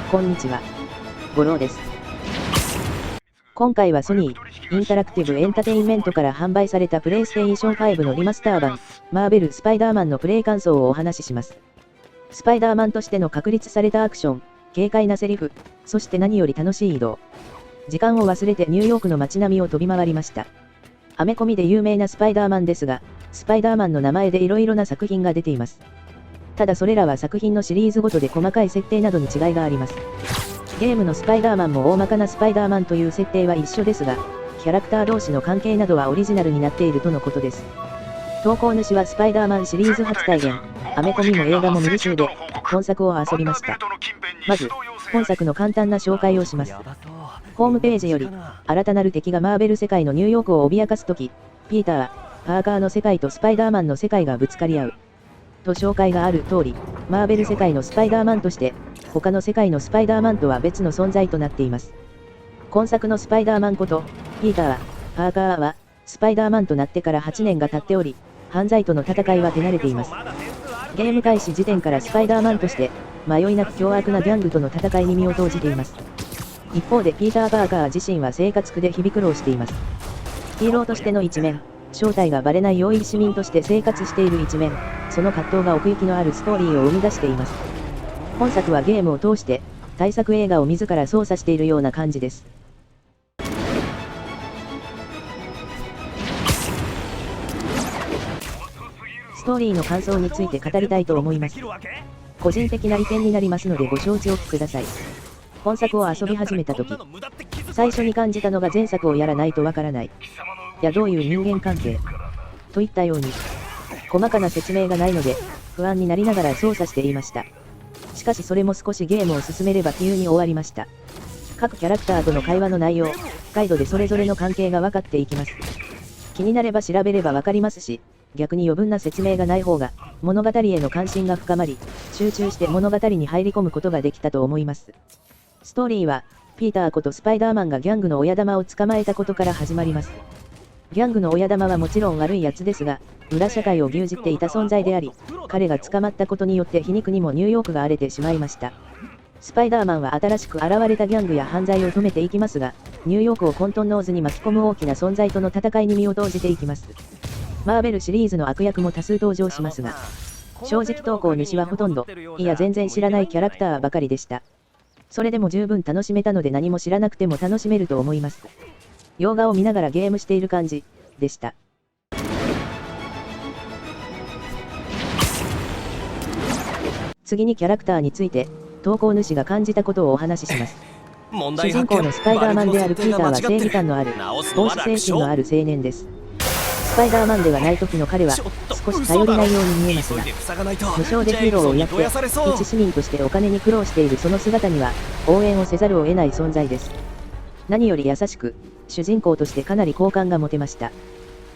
こんにちは。五郎です。今回はソニー、インタラクティブエンタテインメントから販売されたプレイステーション5のリマスター版、マーベル・スパイダーマンのプレイ感想をお話しします。スパイダーマンとしての確立されたアクション、軽快なセリフ、そして何より楽しい移動。時間を忘れてニューヨークの街並みを飛び回りました。アメコミで有名なスパイダーマンですが、スパイダーマンの名前で色々な作品が出ています。ただそれらは作品のシリーズごとで細かい設定などに違いがあります。ゲームのスパイダーマンも大まかなスパイダーマンという設定は一緒ですが、キャラクター同士の関係などはオリジナルになっているとのことです。投稿主はスパイダーマンシリーズ初体験、アメコミも映画も見る中で、本作を遊びました。まず、本作の簡単な紹介をします。ホームページより、新たなる敵がマーベル世界のニューヨークを脅かすとき、ピーター、パーカーの世界とスパイダーマンの世界がぶつかり合う。と紹介がある通り、マーベル世界のスパイダーマンとして、他の世界のスパイダーマンとは別の存在となっています。今作のスパイダーマンこと、ピーター、パーカーは、スパイダーマンとなってから8年が経っており、犯罪との戦いは手慣れています。ゲーム開始時点からスパイダーマンとして、迷いなく凶悪なギャングとの戦いに身を投じています。一方でピーター・パーカー自身は生活苦で日々苦労しています。ヒーローとしての一面、正体がバレない容易市民として生活している一面、その葛藤が奥行きのあるストーリーを生み出しています。本作はゲームを通して、大作映画を自ら操作しているような感じです。ストーリーの感想について語りたいと思います。個人的な意見になりますのでご承知おきください。本作を遊び始めたとき、最初に感じたのが前作をやらないとわからない。やどういう人間関係といったように、細かな説明がないので、不安になりながら操作していました。しかしそれも少しゲームを進めれば急に終わりました。各キャラクターとの会話の内容、ガイドでそれぞれの関係が分かっていきます。気になれば調べればわかりますし、逆に余分な説明がない方が、物語への関心が深まり、集中して物語に入り込むことができたと思います。ストーリーは、ピーターことスパイダーマンがギャングの親玉を捕まえたことから始まります。ギャングの親玉はもちろん悪いやつですが、裏社会を牛耳っていた存在であり、彼が捕まったことによって皮肉にもニューヨークが荒れてしまいました。スパイダーマンは新しく現れたギャングや犯罪を止めていきますが、ニューヨークを混沌の渦に巻き込む大きな存在との戦いに身を投じていきます。マーベルシリーズの悪役も多数登場しますが、正直投稿主はほとんど、いや全然知らないキャラクターばかりでした。それでも十分楽しめたので何も知らなくても楽しめると思います。洋画を見ながらゲームしている感じでした。次にキャラクターについて、投稿主が感じたことをお話しします。主人公のスパイダーマンであるピーターは正義感のある、奉仕精神のある青年です。スパイダーマンではない時の彼は、少し頼りないように見えますが、無償でヒーローをやって、一市民としてお金に苦労しているその姿には、応援をせざるを得ない存在です。何より優しく、主人公としてかなり好感が持てました。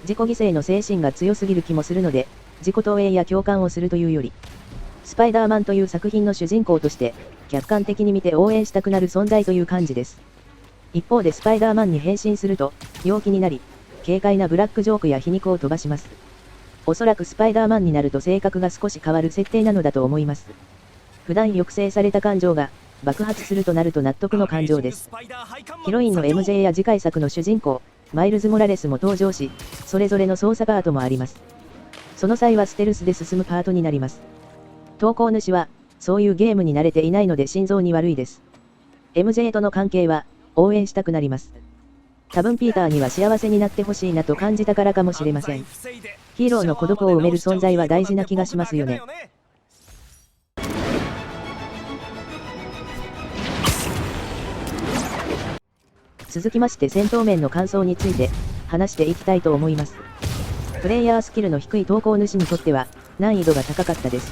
自己犠牲の精神が強すぎる気もするので、自己投影や共感をするというより、スパイダーマンという作品の主人公として、客観的に見て応援したくなる存在という感じです。一方でスパイダーマンに変身すると、陽気になり、軽快なブラックジョークや皮肉を飛ばします。おそらくスパイダーマンになると性格が少し変わる設定なのだと思います。普段抑制された感情が、爆発するとなると納得の感情です。ヒロインの MJ や次回作の主人公、マイルズ・モラレスも登場し、それぞれの操作パートもあります。その際はステルスで進むパートになります。投稿主は、そういうゲームに慣れていないので心臓に悪いです。MJ との関係は、応援したくなります。多分ピーターには幸せになってほしいなと感じたからかもしれません。ヒーローの孤独を埋める存在は大事な気がしますよね。続きまして戦闘面の感想について話していきたいと思います。プレイヤースキルの低い投稿主にとっては難易度が高かったです。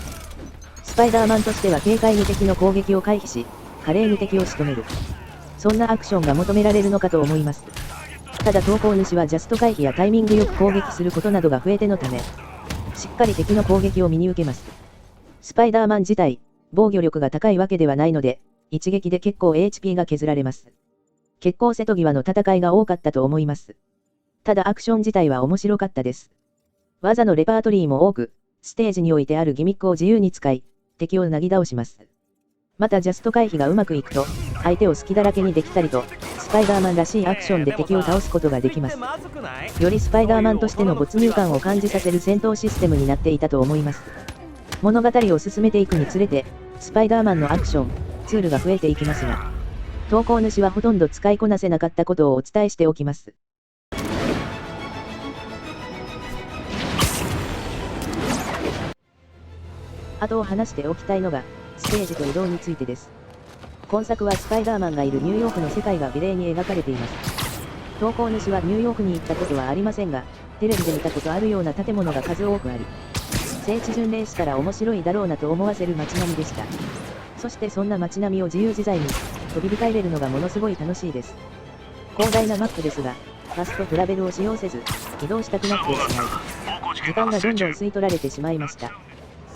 スパイダーマンとしては軽快に敵の攻撃を回避し、華麗に敵を仕留める。そんなアクションが求められるのかと思います。ただ投稿主はジャスト回避やタイミングよく攻撃することなどが増えてのため、しっかり敵の攻撃を見に受けます。スパイダーマン自体、防御力が高いわけではないので、一撃で結構 HP が削られます。結構瀬戸際の戦いが多かったと思います。ただアクション自体は面白かったです。技のレパートリーも多く、ステージにおいてあるギミックを自由に使い、敵をなぎ倒します。またジャスト回避がうまくいくと、相手を隙だらけにできたりと、スパイダーマンらしいアクションで敵を倒すことができます。よりスパイダーマンとしての没入感を感じさせる戦闘システムになっていたと思います。物語を進めていくにつれて、スパイダーマンのアクション、ツールが増えていきますが、投稿主はほとんど使いこなせなかったことをお伝えしておきます。あと話しておきたいのが、ステージと移動についてです。今作はスパイダーマンがいるニューヨークの世界が美麗に描かれています。投稿主はニューヨークに行ったことはありませんが、テレビで見たことあるような建物が数多くあり、聖地巡礼したら面白いだろうなと思わせる街並みでした。そしてそんな街並みを自由自在に飛び控えれるのがものすごい楽しいです。広大なマップですが、ファストトラベルを使用せず、移動したくなってしまい、時間がどんどん吸い取られてしまいました。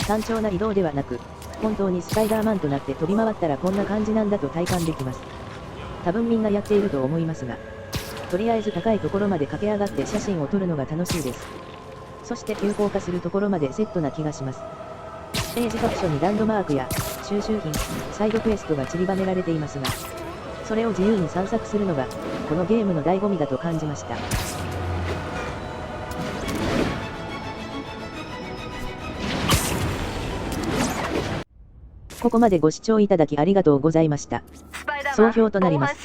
単調な移動ではなく、本当にスパイダーマンとなって飛び回ったらこんな感じなんだと体感できます。多分みんなやっていると思いますが、とりあえず高いところまで駆け上がって写真を撮るのが楽しいです。そして急降下するところまでセットな気がします。ステージ各所にランドマークや収集品、サイドクエストが散りばめられていますが、それを自由に散策するのが、このゲームの醍醐味だと感じました。ここまでご視聴いただきありがとうございました。総評となります。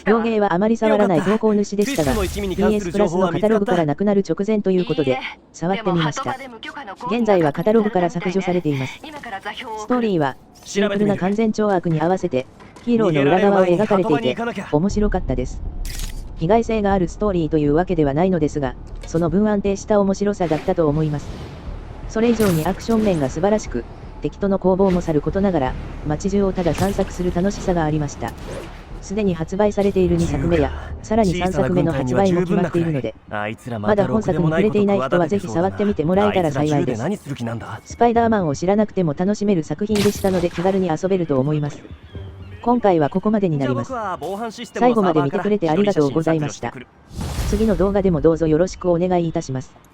両ゲーはあまり触らない投稿主でしたが、PS プラスのカタログからなくなる直前ということで、触ってみました。現在はカタログから削除されています。ストーリーは、シンプルな完全懲悪に合わせて、ヒーローの裏側を描かれていて、面白かったです。意外性があるストーリーというわけではないのですが、その分安定した面白さだったと思います。それ以上にアクション面が素晴らしく、敵との攻防もさることながら、街中をただ散策する楽しさがありました。すでに発売されている2作目や、さらに3作目の発売も決まっているので、まだ本作に触れていない人はぜひ触ってみてもらえたら幸いです。スパイダーマンを知らなくても楽しめる作品でしたので気軽に遊べると思います。今回はここまでになります。最後まで見てくれてありがとうございました。次の動画でもどうぞよろしくお願いいたします。